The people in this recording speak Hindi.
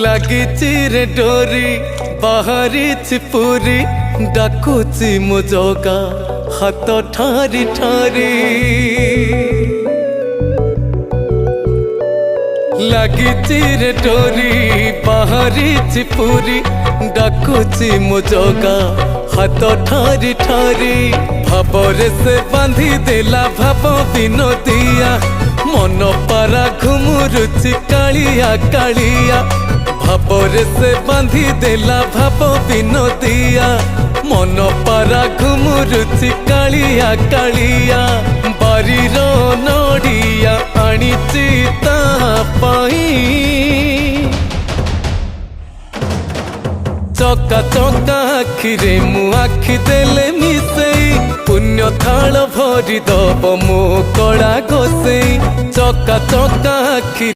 लगी रे डोरी बाहरी पूरी डाकुची मो जगा हाथ ठारी ठारी लगी रे डोरी बाहरी पूरी डाकुची मो जगा हाथ ठारी ठारी भावरे से बांधी देला भाव विनोदिया मन पारा घुमुरुची कालिया कालिया भावरे से बांधी देला भाव विनोदिया मन पारा घुमुरुची कालिया कालिया बारीर नड़िया आनीची ता पाई चका चका आखिरे मु आखि देले मिसेई पुण्य थाल भरी दब मो कड़ा गोसेई चका चका आखि।